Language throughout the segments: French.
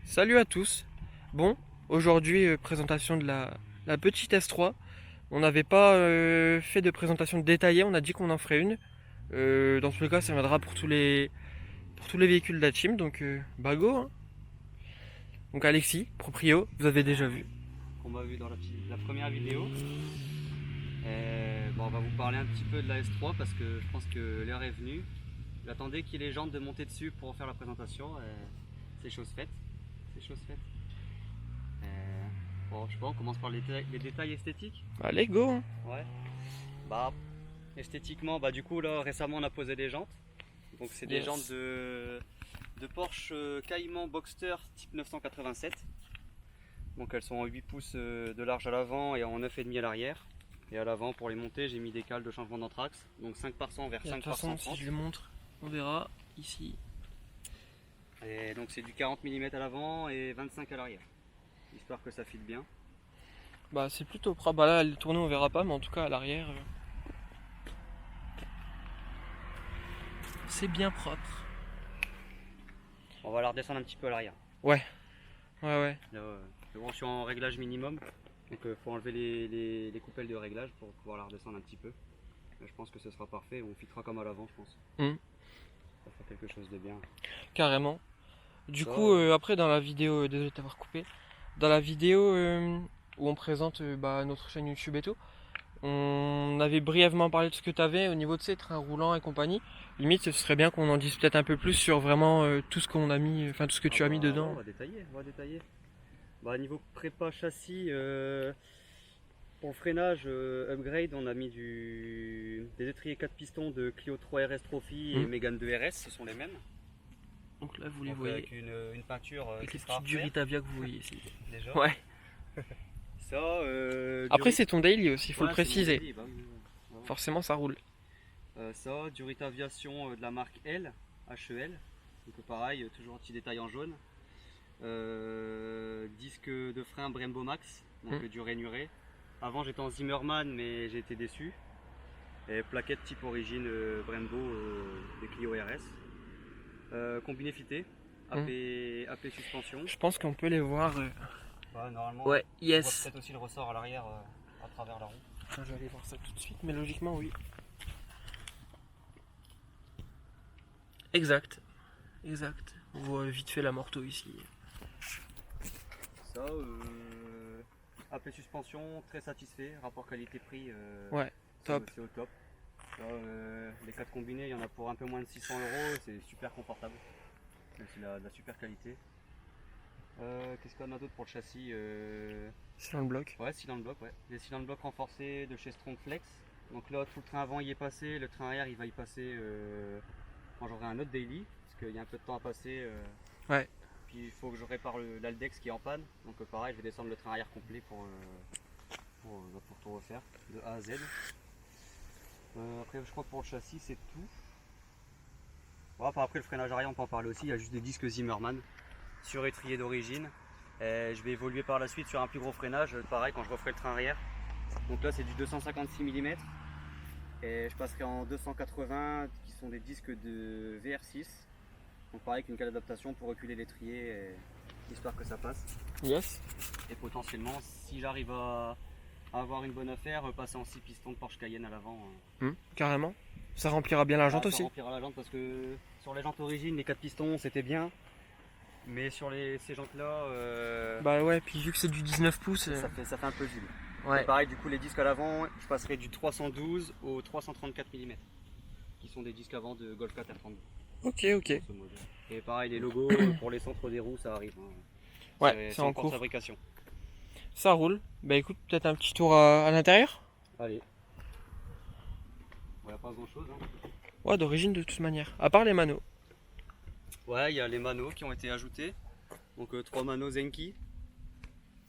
Salut à tous. Bon, aujourd'hui présentation de la petite S3. On n'avait pas fait de présentation détaillée, on a dit qu'on en ferait une. Dans tous les cas, ça viendra pour tous les véhicules de la team, donc bah go hein. Donc Alexis, proprio, vous avez déjà vu. On m'a vu dans la première vidéo. Bon, on va vous parler un petit peu de la S3 parce que je pense que l'heure est venue. J'attendais qu'il y ait les gens de monter dessus pour faire la présentation. C'est chose faite. Bon, je sais pas, on commence par les détails esthétiques. Allez, go hein. Ouais. Bah, esthétiquement, bah du coup là récemment on a posé des jantes. Donc c'est des jantes de Porsche Cayman Boxster type 987. Donc elles sont en 8 pouces de large à l'avant et en 9,5 à l'arrière. Et à l'avant pour les monter j'ai mis des cales de changement d'anthrax. Donc 5 par 100 vers 5 par 130. Si je les montre, on verra ici. Et donc c'est du 40 mm à l'avant et 25 à l'arrière. Histoire que ça file bien. Bah c'est plutôt propre. Bah là elle est tournée on verra pas, mais en tout cas à l'arrière c'est bien propre. On va la redescendre un petit peu à l'arrière. Ouais. Là, bon, je suis en réglage minimum. Donc il faut enlever les coupelles de réglage pour pouvoir la redescendre un petit peu. Mais je pense que ce sera parfait, on fitera comme à l'avant je pense. Ça fera quelque chose de bien. Carrément. Du coup après dans la vidéo, désolé de t'avoir coupé, dans la vidéo où on présente notre chaîne YouTube et tout, on avait brièvement parlé de ce que tu avais au niveau de ces trains roulants et compagnie. Limite ce serait bien qu'on en dise peut-être un peu plus sur vraiment tout ce qu'on a mis, enfin tout ce que tu as mis dedans. On va détailler. Bah, niveau prépa châssis, pour le freinage upgrade, on a mis des étriers 4 pistons de Clio 3 RS Trophy et Mégane 2 RS, ce sont les mêmes. Donc là vous les voyez avec une peinture avec qui les sera petites Duritavia que vous voyez ici. déjà. Ouais. Ça, après c'est ton daily aussi, il faut le préciser. Daily, Forcément ça roule. Ça, Durita Aviation de la marque L, HEL. Donc pareil, toujours un petit détail en jaune. Disque de frein Brembo Max, donc du rainuré. Avant j'étais en Zimmermann mais j'ai été déçu. Et plaquette type origine Brembo des Clio RS. Combiné fité, AP suspension. Je pense qu'on peut les voir. Normalement, ouais, yes. On voit peut-être aussi le ressort à l'arrière à travers la roue. Je vais aller voir ça tout de suite, mais logiquement oui. Exact. On voit vite fait la morteau ici. Ça, AP suspension, très satisfait, rapport qualité-prix. Ouais, top. C'est au top. Là, les 4 combinés, il y en a pour un peu moins de 600 €, c'est super confortable. C'est de la super qualité. Qu'est-ce qu'on a d'autre pour le châssis Cylinder block. Ouais, cylinder block, ouais. Les cylindres block renforcés de chez Strong Flex. Donc là, tout le train avant y est passé, le train arrière il va y passer quand j'aurai un autre daily, parce qu'il y a un peu de temps à passer. Ouais. Puis il faut que je répare l'Aldex qui est en panne. Donc pareil, je vais descendre le train arrière complet pour tout refaire de A à Z. Après, je crois que pour le châssis, c'est tout. Bon, après, le freinage arrière, on peut en parler aussi. Il y a juste des disques Zimmermann sur étrier d'origine. Je vais évoluer par la suite sur un plus gros freinage, pareil quand je referai le train arrière. Donc là, c'est du 256 mm. Et je passerai en 280 qui sont des disques de VR6. Donc pareil, avec une cale d'adaptation pour reculer l'étrier, histoire que ça passe. Yes. Et potentiellement, si j'arrive à avoir une bonne affaire, passer en 6 pistons de Porsche Cayenne à l'avant. Carrément. Ça remplira bien la jante aussi. Ça remplira la jante parce que sur les jantes origines, les 4 pistons c'était bien. Mais sur ces jantes là. Bah ouais, puis vu que c'est du 19 pouces. Ça fait un peu vide. Ouais. Pareil, du coup, les disques à l'avant, je passerai du 312 au 334 mm. Qui sont des disques avant de Golf 4 R32. Ok. Et pareil, les logos pour les centres des roues, ça arrive. Ouais, c'est en cours. Fabrication. Ça roule. Bah écoute, peut-être un petit tour à l'intérieur. Allez. pas grand chose. Hein. Ouais, d'origine de toute manière. À part les manos. Ouais, il y a les manos qui ont été ajoutés. Donc 3 manos Zenki.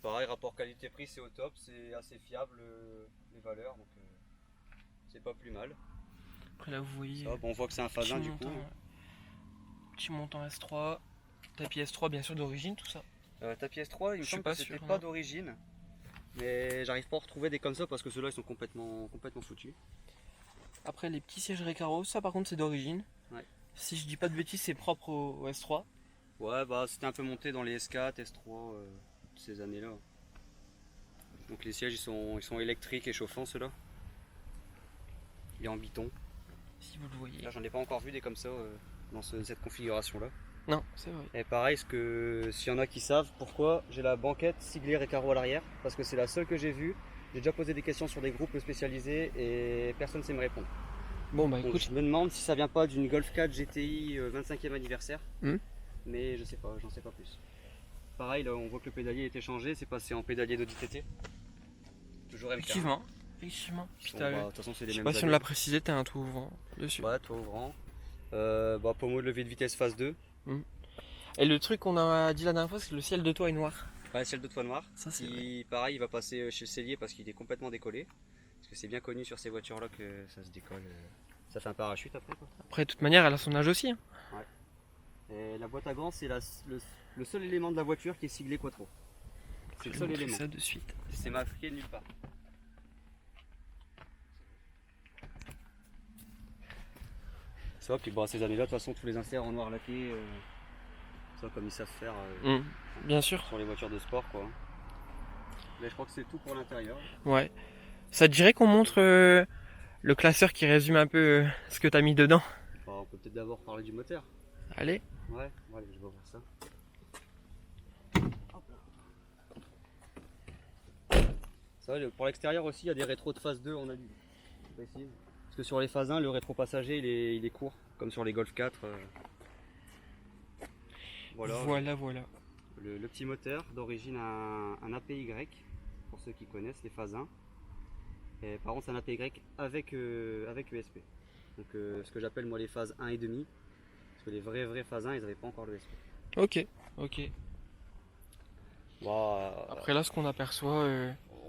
Pareil, rapport qualité-prix, c'est au top, c'est assez fiable les valeurs, donc c'est pas plus mal. Après là, vous voyez. Ça, bon, on voit que c'est un phasin du coup. Petit montant S3. Tapis S3, bien sûr, d'origine, tout ça. Tapis S3, il me semble que c'était pas d'origine. Mais j'arrive pas à retrouver des comme ça parce que ceux-là ils sont complètement foutus. Après les petits sièges récaro, ça par contre c'est d'origine. Ouais. Si je dis pas de bêtises, c'est propre au S3. Ouais, bah c'était un peu monté dans les S4, S3, ces années-là. Donc les sièges ils sont électriques et chauffants ceux-là. Et en biton. Si vous le voyez. Là j'en ai pas encore vu des comme ça dans cette configuration-là. Non, c'est vrai. Et pareil, s'il y en a qui savent pourquoi j'ai la banquette siglée Recaro à l'arrière, parce que c'est la seule que j'ai vue. J'ai déjà posé des questions sur des groupes spécialisés et personne ne sait me répondre. Bon bah Donc, écoute, je me demande si ça vient pas d'une Golf 4 GTI 25e anniversaire, mais je sais pas, j'en sais pas plus. Pareil, là on voit que le pédalier a été changé, c'est passé en pédalier d'Audi TT. Toujours MK. Effectivement. Bon, bah, de toute façon, c'est les je sais mêmes pas si on l'a précisé, t'as un tout ouvrant dessus. Ouais, toit ouvrant. Pommeau de levée de vitesse phase 2. Et le truc qu'on a dit la dernière fois, c'est que le ciel de toit est noir. Ouais, ciel de toit noir. Ça, c'est vrai. Pareil, il va passer chez le sellier parce qu'il est complètement décollé. Parce que c'est bien connu sur ces voitures-là que ça se décolle. Ça fait un parachute après, quoi. Après, de toute manière, elle a son âge aussi. Hein. Ouais. Et la boîte à gants, c'est le seul élément de la voiture qui est siglé Quattro. C'est le seul élément. Ça de suite. C'est marqué nulle part. Ça, puis bon, ces années-là, de toute façon, tous les inserts en noir laqué, ça comme ils savent faire bien sûr. sur les voitures de sport, quoi. Mais je crois que c'est tout pour l'intérieur. Ouais. Ça te dirait qu'on montre le classeur qui résume un peu ce que t'as mis dedans? Bah, on peut peut-être d'abord parler du moteur. Allez. Ouais, allez, je vais voir ça. Hop là. Ça, pour l'extérieur aussi, il y a des rétros de phase 2 en alu. Précise. Parce que sur les phases 1, le rétro passager il est court, comme sur les Golf 4. Voilà. Le petit moteur, d'origine un APY, pour ceux qui connaissent les phases 1. Et par contre, c'est un APY avec ESP. Donc ce que j'appelle moi les phases 1 et demi. Parce que les vrais phases 1, ils n'avaient pas encore l'ESP. Ok. Bon, après là, ce qu'on aperçoit,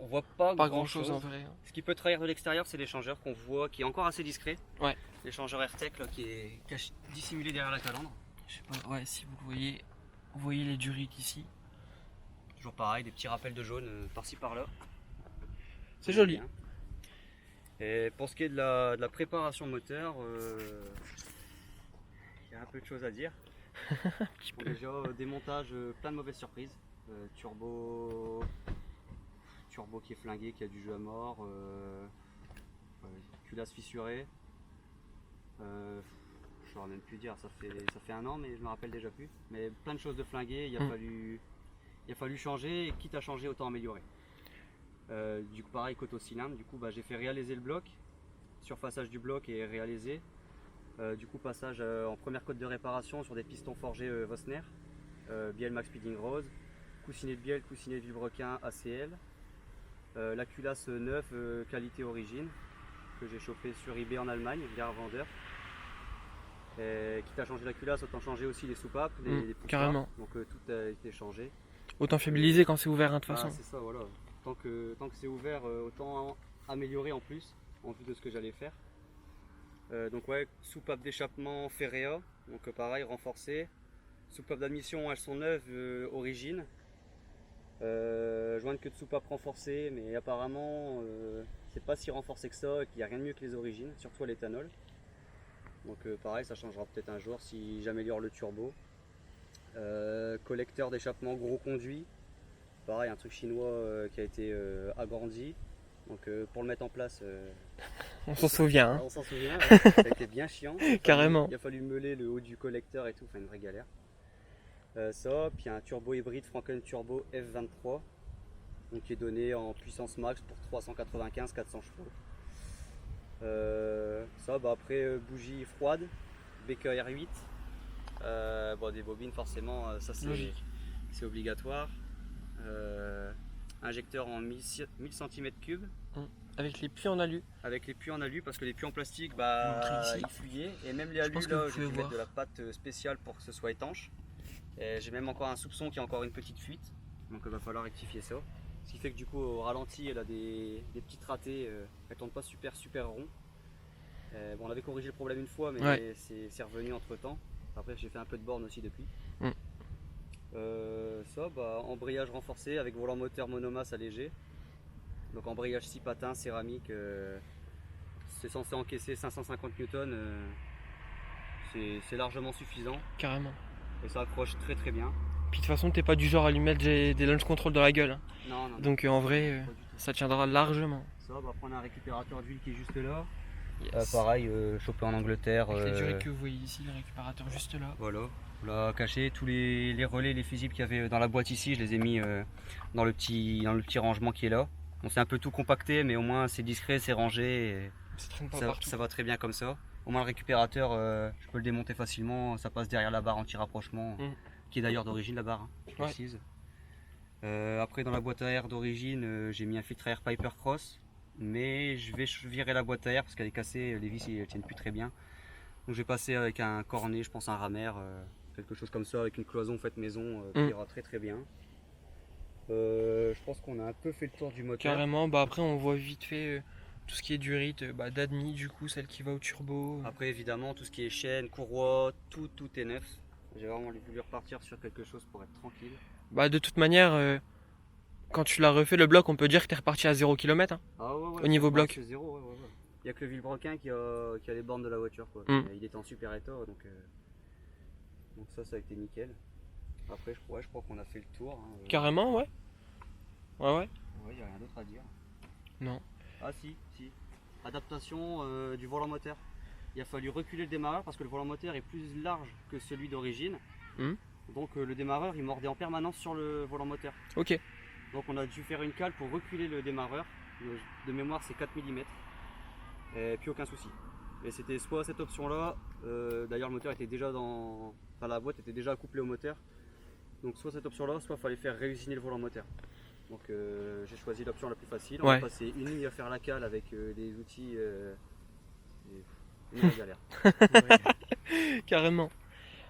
on voit pas grand chose en vrai. Ce qui peut trahir de l'extérieur, c'est l'échangeur qu'on voit, qui est encore assez discret. Ouais. L'échangeur AirTech là, qui est dissimulé derrière la calandre. Je sais pas, ouais, si vous le voyez, vous voyez les durites ici. Toujours pareil, des petits rappels de jaune par-ci par-là. C'est joli. Bien. Et pour ce qui est de la préparation moteur, il y a un peu de choses à dire. Déjà, démontage, plein de mauvaises surprises. Turbo qui est flingué, qui a du jeu à mort. Culasse fissurée. Je saurais même plus dire, ça fait un an, mais je me rappelle déjà plus. Mais plein de choses de flinguées, il a fallu changer, et quitte à changer, autant améliorer. Du coup, pareil, côte au cylindre, du coup, j'ai fait réaliser le bloc. Surfaçage du bloc est réalisé. Du coup, passage en première côte de réparation sur des pistons forgés Vosner. Biel Max Speeding Rose. Coussinet de bielle, coussinet de vilebrequin ACL. La culasse neuve, qualité origine, que j'ai chopé sur eBay en Allemagne via un vendeur. Et quitte à changer la culasse, autant changer aussi les soupapes, les carrément. Donc tout a été changé. Autant fiabiliser quand c'est ouvert, hein, de toute façon. C'est ça, voilà. Tant que c'est ouvert, autant améliorer en plus, en vue de ce que j'allais faire. Donc ouais, soupape d'échappement Ferrea, donc pareil, renforcée. Soupape d'admission, elles sont neuves, origine. Jointe que de soupape renforcée, mais apparemment c'est pas si renforcé que ça et qu'il n'y a rien de mieux que les origines, surtout à l'éthanol. Donc pareil, ça changera peut-être un jour si j'améliore le turbo. Collecteur d'échappement gros conduit, pareil, un truc chinois qui a été agrandi. Donc pour le mettre en place, on s'en souvient. Hein. On s'en souvient, ouais. Ça a été bien chiant. Carrément. Il a fallu meuler le haut du collecteur et tout, enfin une vraie galère. Ça, puis un turbo hybride Franken Turbo F23, donc qui est donné en puissance max pour 395-400 chevaux. Ça, après bougie froide, BK R8, des bobines forcément, ça c'est obligatoire. Injecteur en 1000 cm3, avec les puits en alu. Avec les puits en alu, parce que les puits en plastique, Montrer ici. ils fuyaient. Et même les Je pense alus, que là, vous j'ai pouvez pu mettre voir. de la pâte spéciale pour que ce soit étanche. Et j'ai même encore un soupçon qu'il y a encore une petite fuite. Donc il va falloir rectifier ça. Ce qui fait que du coup, au ralenti, elle a des petites ratées. Elle tourne pas super rond. Bon, on avait corrigé le problème une fois, mais Ouais. c'est revenu entre temps. Après, j'ai fait un peu de borne aussi depuis. Mm. Ça, embrayage renforcé avec volant moteur monomasse allégé. Donc embrayage 6 patins, céramique. C'est censé encaisser 550 newtons. C'est largement suffisant. Carrément. Et ça accroche très bien. Puis de toute façon, t'es pas du genre à lui mettre des launch control dans la gueule. Hein. Non. Donc en vrai, Pas du tout. ça tiendra largement. Ça, on va prendre un récupérateur d'huile qui est juste là. Yes. Pareil, chopé en Angleterre. Avec les durées que vous voyez ici, le récupérateur juste là. Voilà, on l'a caché. Tous les relais, les fusibles qu'il y avait dans la boîte ici, je les ai mis dans le petit rangement qui est là. On s'est un peu tout compacté, mais au moins c'est discret, c'est rangé. Et Ça traîne pas partout. ça va très bien comme ça. Au moins le récupérateur, je peux le démonter facilement. Ça passe derrière la barre anti-rapprochement, qui est d'ailleurs d'origine la barre, je précise. Après dans la boîte à air d'origine, j'ai mis un filtre à air Piper Cross. Mais je vais virer la boîte à air parce qu'elle est cassée, les vis elles tiennent plus très bien. Donc je vais passer avec un cornet, je pense un rameur, quelque chose comme ça, avec une cloison faite maison qui ira très bien. Je pense qu'on a un peu fait le tour du moteur. Carrément, après on voit vite fait tout ce qui est durite d'admis, du coup celle qui va au turbo. Après évidemment tout ce qui est chaîne, courroie, tout est neuf. J'ai vraiment voulu repartir sur quelque chose pour être tranquille. De toute manière, quand tu l'as refait le bloc, on peut dire que t'es reparti à 0 km. Hein. Ah ouais, Au niveau bloc. C'est zéro, ouais. Il n'y a que le vilebrequin qui a les bornes de la voiture, quoi. Il était en super état, donc ça a été nickel. Après je crois qu'on a fait le tour. Hein. Carrément, ouais. Ouais. Ouais, il n'y a rien d'autre à dire. Non. Ah si. Adaptation du volant moteur. Il a fallu reculer le démarreur parce que le volant moteur est plus large que celui d'origine. Donc le démarreur il mordait en permanence sur le volant moteur. Ok. Donc on a dû faire une cale pour reculer le démarreur. De mémoire c'est 4 mm. Et puis aucun souci. Et c'était soit cette option là, d'ailleurs le moteur était déjà la boîte était déjà accouplée au moteur. Donc soit cette option là, soit il fallait faire réusiner le volant moteur. Donc j'ai choisi l'option la plus facile. On a passé une nuit à faire la cale avec des outils. Une galère. Carrément.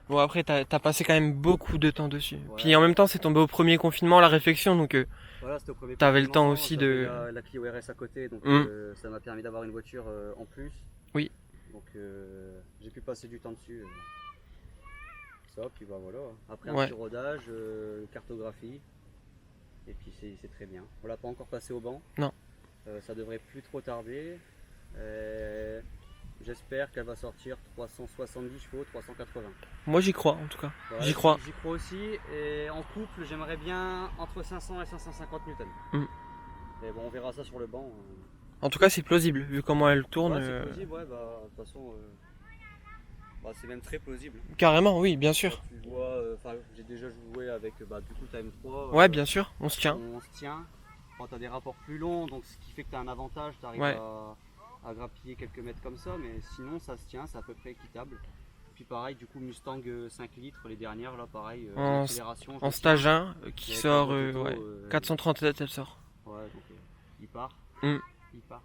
Bon après t'as passé quand même beaucoup de temps dessus. Ouais. Puis en même temps c'est tombé au premier confinement la réflexion donc voilà, c'était au premier t'avais le temps confinement, aussi j'avais de... la Clio RS à côté, donc ça m'a permis d'avoir une voiture en plus. Oui. Donc j'ai pu passer du temps dessus. Ça, puis voilà. Après un petit rodage, cartographie. Et puis c'est très bien. On l'a pas encore passé au banc. Non. Ça devrait plus trop tarder. J'espère qu'elle va sortir 370 chevaux, 380. Moi j'y crois en tout cas. Voilà, j'y crois. J'y crois aussi. Et en couple, j'aimerais bien entre 500 et 550 newtons. Et bon, on verra ça sur le banc. En tout cas c'est plausible vu comment elle tourne. Ouais, c'est plausible, ouais, de toute façon. C'est même très plausible. Carrément, oui, bien sûr. Tu vois, j'ai déjà joué avec du coup ta M3. Ouais, bien sûr, on se tient. On se tient. Quand tu as des rapports plus longs, donc ce qui fait que tu as un avantage, tu arrives à grappiller quelques mètres comme ça, mais sinon ça se tient, c'est à peu près équitable. Puis pareil, du coup Mustang 5 litres, les dernières là, pareil, accélération. En stage 1 qui sort 437, elle sort. Ouais, donc il part. Il part.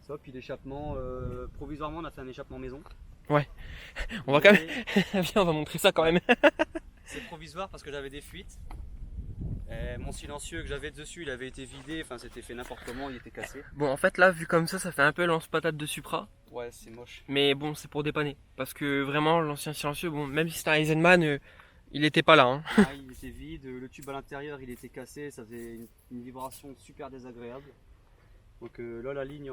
Ça, puis l'échappement, provisoirement on a fait un échappement maison. Ouais, on va quand même. Viens, on va montrer ça quand même. C'est provisoire parce que j'avais des fuites. Mon silencieux que j'avais dessus, il avait été vidé, enfin c'était fait n'importe comment, il était cassé. Bon, en fait, là, vu comme ça fait un peu lance-patate de Supra. Ouais, c'est moche. Mais bon, c'est pour dépanner. Parce que vraiment, l'ancien silencieux, bon, même si c'était un Eisenman, il était pas là. Hein. Il était vide, le tube à l'intérieur, il était cassé, ça faisait une vibration super désagréable. Donc là, la ligne,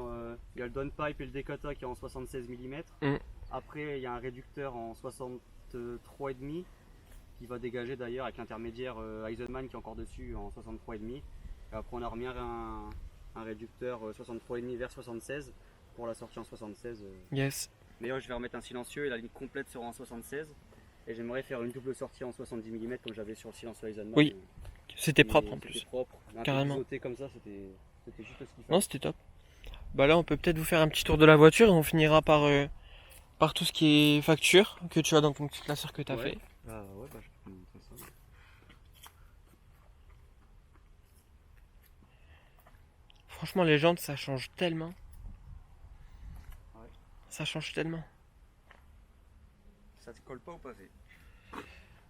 il y a le downpipe et le décata qui est en 76 mm. Après, il y a un réducteur en 63,5 qui va dégager d'ailleurs avec l'intermédiaire Eisenman qui est encore dessus en 63,5. Et après, on a remis un réducteur 63,5 vers 76 pour la sortie en 76. Yes. D'ailleurs, je vais remettre un silencieux et la ligne complète sera en 76. Et j'aimerais faire une double sortie en 70 mm comme j'avais sur le silencieux Eisenman. Oui, c'était propre en plus. C'était propre. Carrément. Sauté comme ça, c'était juste ce qu'il fallait. Non, c'était top. Là, on peut peut-être vous faire un petit tour de la voiture et on finira par tout ce qui est facture que tu as dans ton petit classeur que tu as fait. Je peux vous montrer ça. Franchement, les jantes, ça change tellement. Ouais. Ça change tellement. Ça te colle pas au pavé.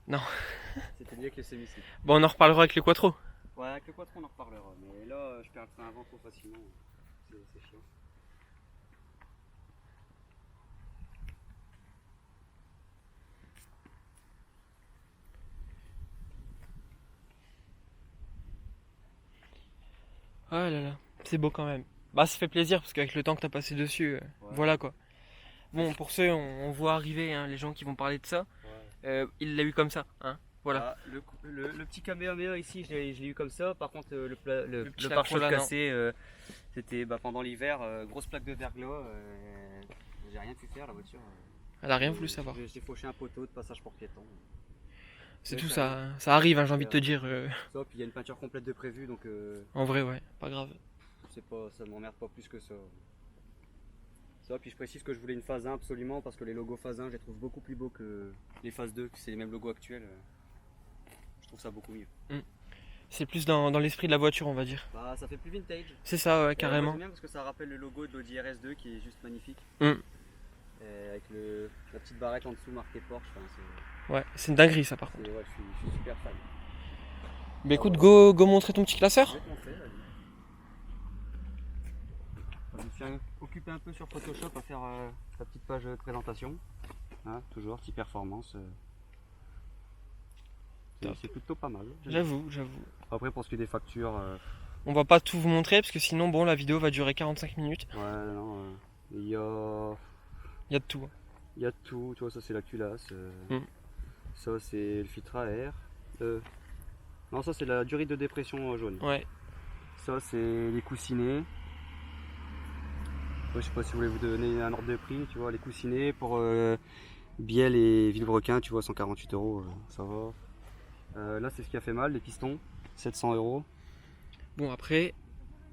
Non. C'était mieux que les semi-cycles. Bon, on en reparlera avec le quattro. Ouais, avec le quattro on en reparlera. Mais là, je perds le frein avant trop facilement. C'est chiant. Oh là là, c'est beau quand même. Bah, ça fait plaisir parce qu'avec le temps que t'as passé dessus, Ouais. voilà quoi. Bon, pour ceux, on voit arriver hein, les gens qui vont parler de ça. Ouais. Il l'a eu comme ça, hein. Voilà. Ah, le petit Kamehameha ici, je l'ai eu comme ça. Par contre, le petit pare-choc Lacroix, là, cassé, c'était pendant l'hiver, grosse plaque de verglas. J'ai rien pu faire la voiture. Elle a rien voulu savoir. J'ai fauché un poteau de passage pour piéton. C'est Ouais, tout ça ça, ça arrive, hein, j'ai envie de te dire. Ça, puis il y a une peinture complète de prévu, donc En vrai, ouais, pas grave. ça ne m'emmerde pas plus que ça. Ça, puis je précise que je voulais une phase 1 absolument parce que les logos phase 1, je les trouve beaucoup plus beaux que les phases 2, que c'est les mêmes logos actuels. Je trouve ça beaucoup mieux. C'est plus dans l'esprit de la voiture, on va dire. Bah, ça fait plus vintage. C'est ça, ouais, Moi, carrément. j'aime bien parce que ça rappelle le logo de l'Audi RS2 qui est juste magnifique. Mm. Et avec la petite barrette en dessous marquée Porsche. Enfin, Ouais, c'est une dinguerie ça par contre. ouais, je suis super fan. Bah écoute, go montrer ton petit Je classeur. vais te montrer, vas-y. Je me suis occupé un peu sur Photoshop à faire la petite page de présentation. Hein, toujours, petite performance. C'est plutôt pas mal. J'avoue. Après, pour ce qui est des factures, On va pas tout vous montrer parce que sinon, bon, la vidéo va durer 45 minutes. ouais, non, il y a. Il y a de tout. Hein. Il y a tout, tu vois, ça c'est la culasse. Ça c'est le filtre à air. Non, ça c'est la durite de dépression jaune. Ouais. Ça c'est les coussinets. Je sais pas si vous voulez vous donner un ordre de prix, tu vois, les coussinets pour Biel et Villebrequin, tu vois, 148 €, ça va. Là c'est ce qui a fait mal, les pistons, 700 €. Bon, après,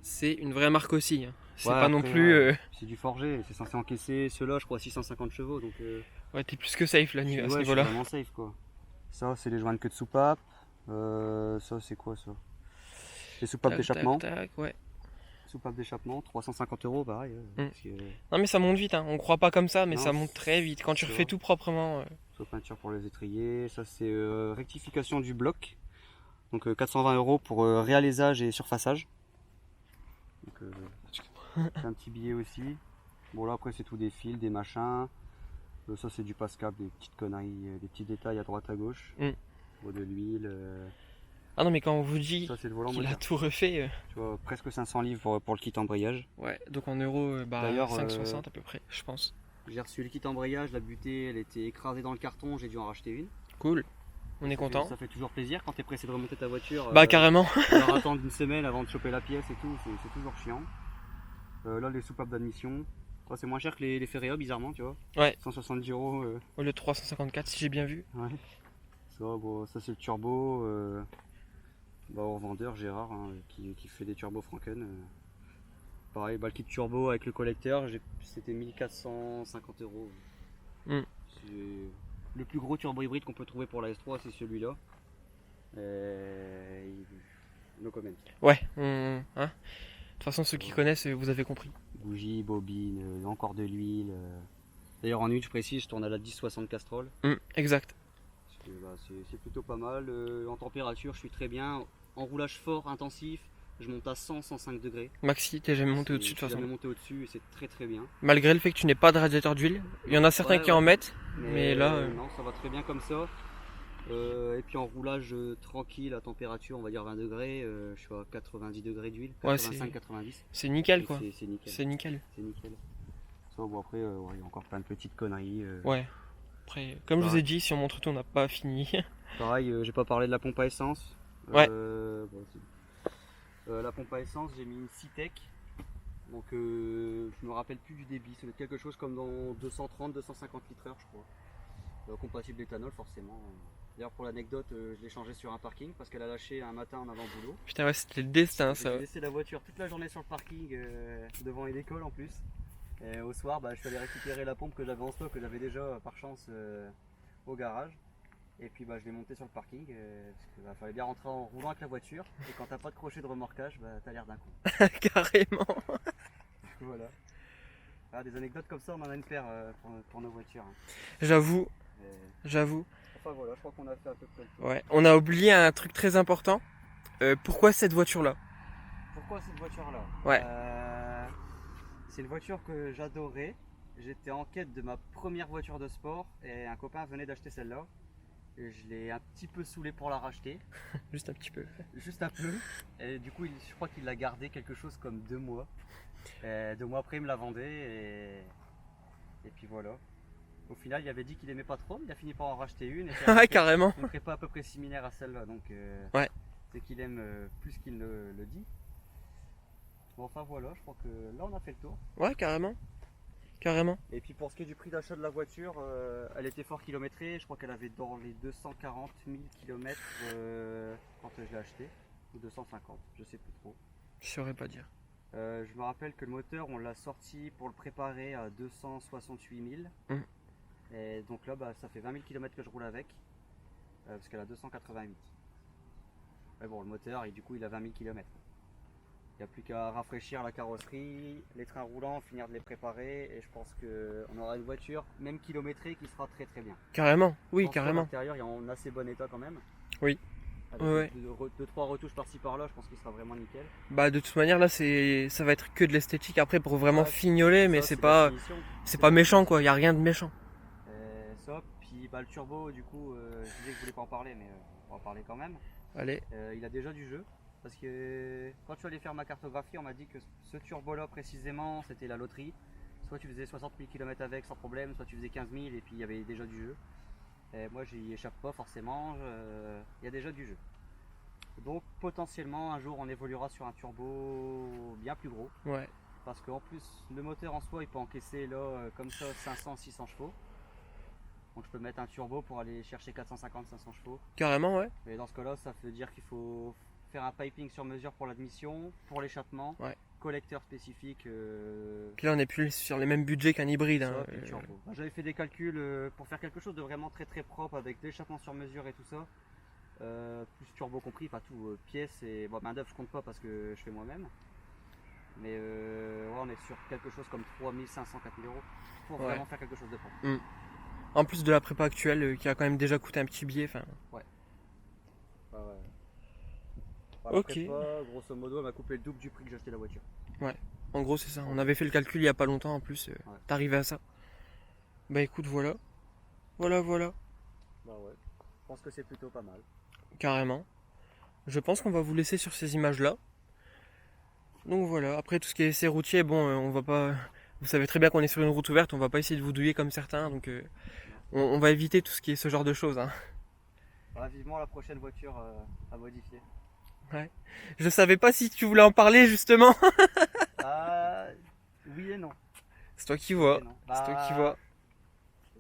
c'est une vraie marque aussi. Hein. C'est Ouais, pas non après, plus. c'est du forgé, c'est censé encaisser ceux-là, je crois, 650 chevaux. Donc, Ouais, t'es plus que safe là, à ce ouais, je suis niveau-là. vraiment safe quoi. Ça, c'est les joints de queue de soupape. Ça, c'est quoi ça? Les soupapes d'échappement. Ouais. Soupape d'échappement, 350 €, pareil. Parce que, Non, mais ça monte vite. Hein. On croit pas comme ça, mais non, ça monte très vite. Quand tu refais tout proprement. soit peinture pour les étriers. Ça, c'est rectification du bloc. Donc 420 € pour réalisage et surfaçage. Donc, c'est un petit billet aussi. Bon, là, après, c'est tout des fils, des machins. Ça, c'est du pascap, des petites conneries, des petits détails à droite à gauche. Bon, de l'huile. Ah non, mais quand on vous dit Ça, c'est le volant qu'il a moteur. tout refait. Tu vois, presque 500 livres pour le kit embrayage. Ouais, donc en euros, D'ailleurs, 5,60 à peu près, je pense. J'ai reçu le kit embrayage, la butée, elle était écrasée dans le carton, j'ai dû en racheter une. Cool, on est content. Ça fait toujours plaisir quand t'es pressé de remonter ta voiture. Bah, carrément. Alors attendre une semaine avant de choper la pièce et tout, c'est toujours chiant. Là, les soupapes d'admission. Oh, c'est moins cher que les Ferrea, bizarrement, tu vois. Ouais. 170 €. Au lieu de 354, si j'ai bien vu. Ouais. Ça c'est le turbo. Au revendeur Gérard hein, qui fait des turbos Franken. Pareil, le kit turbo avec le collecteur, c'était 1450 €. Le plus gros turbo hybride qu'on peut trouver pour la S3, c'est celui-là. No comment. Ouais, hein. De toute façon, ceux qui connaissent, vous avez compris. Bougie, bobine, encore de l'huile. D'ailleurs, en huile, je précise, je tourne à la 1060 Castrol. Exact. C'est plutôt pas mal. En température, je suis très bien. En roulage fort, intensif, je monte à 100-105 degrés. Maxi, t'es jamais monté au-dessus de Je toute suis façon. jamais monté au-dessus et c'est très très bien. Malgré le fait que tu n'aies pas de radiateur d'huile. Il y en a certains qui en mettent, mais là. Non, ça va très bien comme ça. Et puis en roulage tranquille, à température, on va dire 20 degrés, je suis à 90 degrés d'huile, Ouais, 85-90. C'est nickel quoi. C'est nickel. C'est nickel. C'est nickel. Ça, bon, après, il y a encore plein de petites conneries. Ouais. Après, comme je vous ai dit, si on montre tout, on n'a pas fini. Pareil, j'ai pas parlé de la pompe à essence. Ouais. La pompe à essence, j'ai mis une Citec. Donc je me rappelle plus du débit. Ça doit être quelque chose comme dans 230-250 litres/heure, je crois. Compatible éthanol, forcément. D'ailleurs, pour l'anecdote, je l'ai changé sur un parking parce qu'elle a lâché un matin en avant boulot. Putain, ouais, c'était le destin ça. J'ai laissé la voiture toute la journée sur le parking devant une école en plus. Et au soir, je suis allé récupérer la pompe que j'avais en stock, que j'avais déjà par chance au garage. Et puis bah, je l'ai monté sur le parking parce qu'il fallait bien rentrer en roulant avec la voiture. Et quand t'as pas de crochet de remorquage, bah, t'as l'air d'un con. Carrément. Voilà. Ah, des anecdotes comme ça, on en a une paire pour nos voitures. Hein. J'avoue, Et- j'avoue. Enfin voilà, je crois qu'on a fait à peu près le tour. Ouais. On a oublié un truc très important. Pourquoi cette voiture-là? Pourquoi cette voiture-là? Ouais. C'est une voiture que j'adorais. J'étais en quête de ma première voiture de sport et un copain venait d'acheter celle-là. Et je l'ai un petit peu saoulé pour la racheter, Juste un petit peu. juste un peu. Et du coup, je crois qu'il l'a gardé quelque chose comme 2 mois. Et 2 mois après, il me l'a vendé et puis voilà. Au final, il avait dit qu'il aimait pas trop, mais il a fini par en racheter une. Et Ouais, carrément. une prépa à peu près similaire à celle-là, donc Ouais. c'est qu'il aime plus qu'il ne le dit. Bon, enfin voilà, je crois que là on a fait le tour. Ouais, carrément. Carrément. Et puis pour ce qui est du prix d'achat de la voiture, elle était fort kilométrée, je crois qu'elle avait dans les 240 000 km quand je l'ai acheté, ou 250, je sais plus trop. Je saurais pas dire. Je me rappelle que le moteur, on l'a sorti pour le préparer à 268 000. Mm. Et donc là, bah, ça fait 20 000 km que je roule avec, parce qu'elle a 288. Mais bon, le moteur, du coup, il a 20 000 km. Il n'y a plus qu'à rafraîchir la carrosserie, les trains roulants, finir de les préparer, et je pense qu'on aura une voiture, même kilométrée, qui sera très très bien. Carrément. Oui, Je pense que carrément. l'intérieur, il est en assez bon état quand même. Oui. Avec Ouais. 2-3 retouches par-ci par-là, je pense qu'il sera vraiment nickel. Bah de toute manière là ça va être que de l'esthétique après pour vraiment Ouais, fignoler, mais ça, c'est la pas finition. c'est pas méchant quoi, y a rien de méchant. Ça, puis bah, le turbo, du coup, je disais que je voulais pas en parler, mais on va en parler quand même. Allez. Il a déjà du jeu, parce que quand je suis allé faire ma cartographie, on m'a dit que ce turbo là précisément, c'était la loterie. Soit tu faisais 60 000 km avec sans problème, soit tu faisais 15 000 et puis il y avait déjà du jeu. Et moi j'y échappe pas forcément, il y a déjà du jeu. Donc potentiellement un jour on évoluera sur un turbo bien plus gros. Ouais. Parce qu'en plus le moteur en soi il peut encaisser là comme ça 500-600 chevaux. Donc je peux mettre un turbo pour aller chercher 450-500 chevaux. Carrément ouais. Et dans ce cas là ça veut dire qu'il faut faire un piping sur mesure pour l'admission, pour l'échappement, Ouais. collecteur spécifique. Puis là on est plus sur les mêmes budgets qu'un hybride. Ça, Hein. puis le turbo. Bah, j'avais fait des calculs pour faire quelque chose de vraiment très très propre avec l'échappement sur mesure et tout ça. Plus turbo compris, pas tout, pièces et bon, main d'œuvre je compte pas parce que je fais moi-même. Mais ouais, on est sur quelque chose comme 3500-4000 euros pour vraiment faire quelque chose de propre. En plus de la prépa actuelle qui a quand même déjà coûté un petit billet. Enfin. Ouais. Bah, ouais. Bah, la Ok. prépa, grosso modo, elle m'a coupé le double du prix que j'ai acheté la voiture. En gros c'est ça. On avait fait le calcul il y a pas longtemps en plus. T'arrivais à ça. Bah écoute voilà. Voilà. Bah ouais. Je pense que c'est plutôt pas mal. Carrément. Je pense qu'on va vous laisser sur ces images là. Donc voilà, après tout ce qui est essai routier, bon, on va pas. Vous savez très bien qu'on est sur une route ouverte, on va pas essayer de vous douiller comme certains, donc on va éviter tout ce qui est ce genre de choses. Hein. Bah, vivement la prochaine voiture à modifier. Je savais pas si tu voulais en parler justement. Oui et non. C'est toi qui vois. Oui et non. C'est toi qui vois.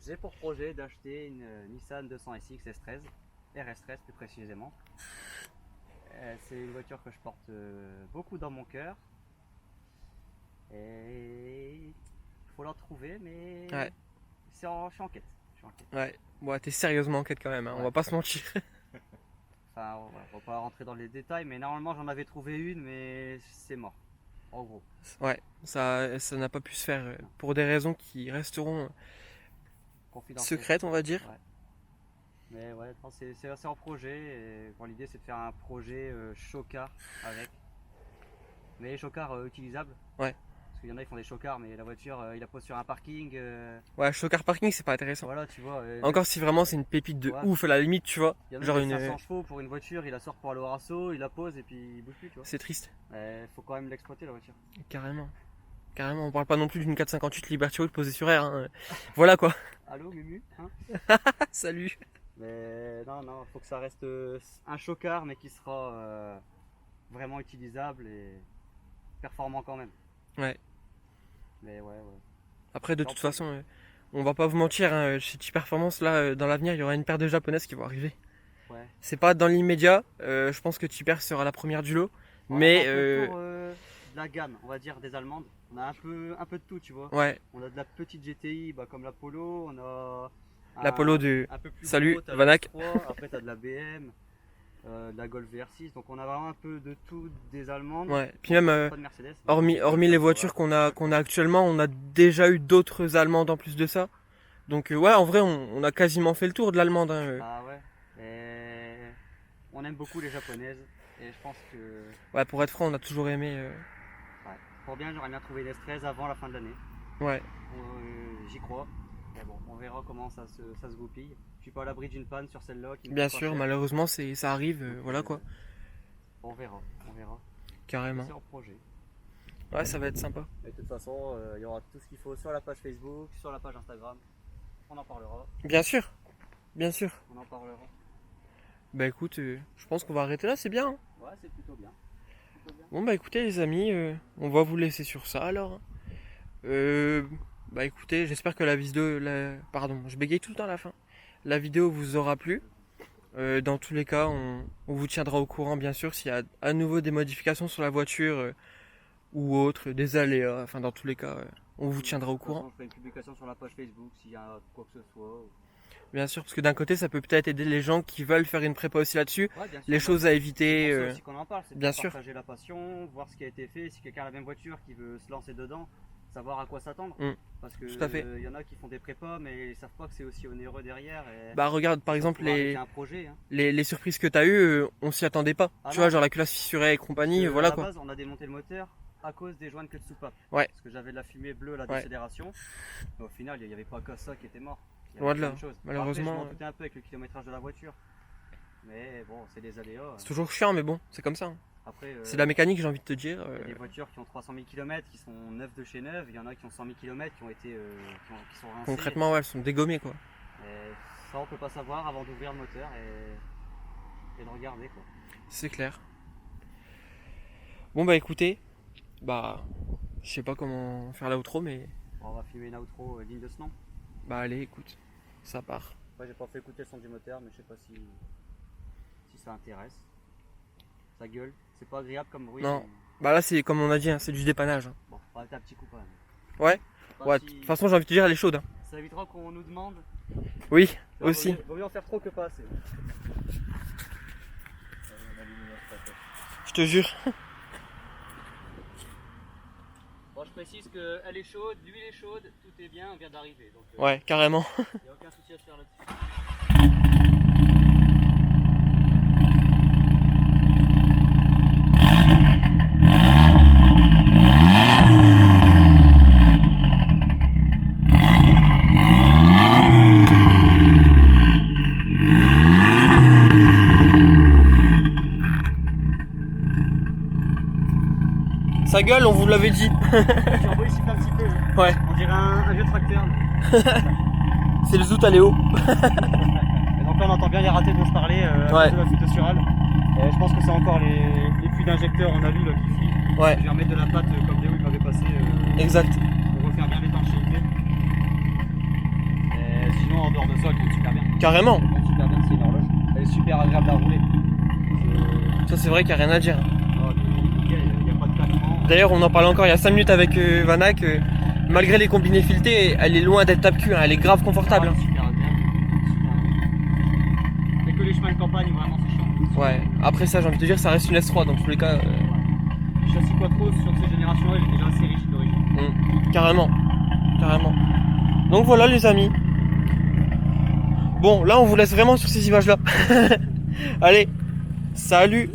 J'ai pour projet d'acheter une Nissan 200SX S13, RS13 plus précisément. C'est une voiture que je porte beaucoup dans mon cœur. Et il faut la trouver, mais Ouais. je suis en quête. Ouais. Bon, t'es sérieusement en quête quand même, hein, on va pas se mentir. Enfin, on va pas rentrer dans les détails, mais normalement j'en avais trouvé une, mais c'est mort. En gros. Ouais, ça n'a pas pu se faire pour des raisons qui resteront Confidentiel. secrètes, on va dire. Ouais. Mais ouais, c'est en projet. Et bon, l'idée c'est de faire un projet chocard avec. Mais chocard utilisable. Ouais. Parce qu'il y en a, ils font des chocards, mais la voiture, il la pose sur un parking. Ouais, car parking, c'est pas intéressant. Voilà, tu vois. Encore si vraiment c'est une pépite de Ouais. ouf à la limite, tu vois. Il y en a Genre qui a une. 500 chevaux pour une voiture, il la sort pour aller au rasso, il la pose et puis il bouge plus, tu vois. C'est triste. Faut quand même l'exploiter la voiture. Carrément. Carrément, on parle pas non plus d'une 458 Liberty Road posée sur air. Hein. Voilà quoi. Allô, Mumu hein. Salut. Mais non, faut que ça reste un chocard, mais qui sera vraiment utilisable et performant quand même. Ouais. Mais ouais. Après, de toute façon, on va pas vous mentir, hein, chez T-Performance, là, dans l'avenir, il y aura une paire de japonaises qui vont arriver. Ouais. C'est pas dans l'immédiat, je pense que T-Per sera la première du lot. On Mais. a un peu pour la gamme, on va dire, des allemandes. On a un peu de tout, tu vois. Ouais, On a de la petite GTI comme la Polo, on a La Polo de... un peu plus Salut, gros, t'as Vanak. la S3, après t'as de la BM, de la Golf VR6, donc on a vraiment un peu de tout des allemandes. Ouais, puis même, Pas de Mercedes. hormis les voitures qu'on a actuellement, on a déjà eu d'autres allemandes en plus de ça. Donc ouais, en vrai, on a quasiment fait le tour de l'allemande. Hein. Ah ouais. Et on aime beaucoup les japonaises. Et je pense que Ouais, pour être franc, on a toujours aimé. ouais, pour bien, j'aurais bien trouvé une S13 avant la fin de l'année. Ouais, J'y crois. Mais bon, on verra comment ça se goupille. Je suis pas à l'abri d'une panne sur celle-là. Qui me bien coûte pas sûr, cher. malheureusement, ça arrive, voilà quoi, On verra, on verra. carrément. C'est en projet. Ouais, ça va être sympa. Et de toute façon, il y aura tout ce qu'il faut sur la page Facebook, sur la page Instagram. On en parlera. Bien sûr, bien sûr. On en parlera. Bah écoute, je pense qu'on va arrêter là, c'est bien. Hein. Ouais, c'est plutôt bien. Plutôt bien. Bon bah écoutez les amis, on va vous laisser sur ça alors. Hein. Bah écoutez, j'espère que la vidéo, pardon, je bégaye tout le temps à la fin. La vidéo vous aura plu. Dans tous les cas, on vous tiendra au courant bien sûr s'il y a à nouveau des modifications sur la voiture ou autre, des aléas. Enfin dans tous les cas, on vous tiendra au De toute façon, courant. je ferai une publication sur la page Facebook s'il y a quoi que ce soit. Bien sûr, parce que d'un côté, ça peut peut-être aider les gens qui veulent faire une prépa aussi là-dessus. Ouais, bien sûr, Les choses à c'est éviter. pour ça aussi qu'on en parle, c'est bien pour sûr. partager la passion, voir ce qui a été fait, si quelqu'un a la même voiture qui veut se lancer dedans, savoir à quoi s'attendre. Parce que Tout à fait. y en a qui font des prépas mais ils savent pas que c'est aussi onéreux derrière. Et Bah regarde par ça exemple pourra arrêter un projet. Hein. les surprises que t'as eues, on s'y attendait pas. Ah Tu non. vois, genre la culasse fissurée et compagnie, À voilà la quoi. base, on a démonté le moteur à cause des joints de queue de soupape. Ouais. Parce que j'avais de la fumée bleue, la Ouais. décélération. Mais au final, il n'y avait pas que ça qui était mort. Il y avait Loin de plein là. choses. Malheureusement, Après, je m'en doutais un peu avec le kilométrage de la voiture. Mais bon, c'est des aléas. C'est toujours chiant, mais bon, c'est comme ça. Hein. Après, C'est la mécanique, j'ai envie de te dire. il y a des voitures qui ont 300 000 km, qui sont neuves de chez neuves. Il y en a qui ont 100 000 km, qui ont été, qui sont rincées. Concrètement, ouais, elles sont dégommées quoi. Et ça, on peut pas savoir avant d'ouvrir le moteur et de regarder quoi. C'est clair. Bon bah écoutez, bah je sais pas comment faire l'outro, mais Bon, on va filmer une outro digne de ce nom. bah allez, écoute, ça part. Après, j'ai pas fait écouter le son du moteur, mais je sais pas si ça intéresse. Ça gueule, c'est pas agréable comme bruit. Non. mais- Bah là, c'est comme on a dit, hein, c'est du dépannage. Hein. Bon, on va arrêter un petit coup quand même. Ouais. Je sais pas Ouais. De si- toute façon, j'ai envie de te dire, elle est chaude. Hein. Ça évitera qu'on nous demande. Oui, Vaut aussi. mieux en faire trop que pas assez. Je te jure. Bon, je précise qu'elle est chaude, l'huile est chaude, tout est bien, on vient d'arriver. Donc Ouais, carrément. il n'y a aucun souci à se faire là-dessus. Ça gueule, on vous l'avait dit. Le turbo il siffle un petit peu. Ouais, On dirait un vieux tracteur. c'est le Zoot Aléo. Et donc là on entend bien les ratés dont je parlais à Ouais. cause de la fuite ossurale. Et je pense que c'est encore les puits d'injecteurs en alu là, qui filent. Ouais, Je vais remettre de la pâte comme Déo il m'avait passé exact. pour refaire bien l'étanchéité. Et sinon en dehors de ça elle tourne super bien. Carrément. Elle tourne super bien, c'est une horloge. Elle est super agréable à rouler. Ça, c'est vrai qu'il n'y a rien à dire. Il n'y a pas de claquement. D'ailleurs, on en parlait encore il y a 5 minutes avec Vanak. Malgré les combinés filetés, elle est loin d'être tape-cul. Hein, elle est grave confortable. Ah, super agréable. Super agréable. Et que les chemins de campagne vraiment c'est chiant. Ouais, après ça, j'ai envie de te dire, ça reste une S3 dans tous les cas. Le châssis quattro sur ces générations-là il est déjà assez rigide d'origine. Carrément. Carrément. Donc voilà, les amis. Bon, là, on vous laisse vraiment sur ces images-là. Allez, salut!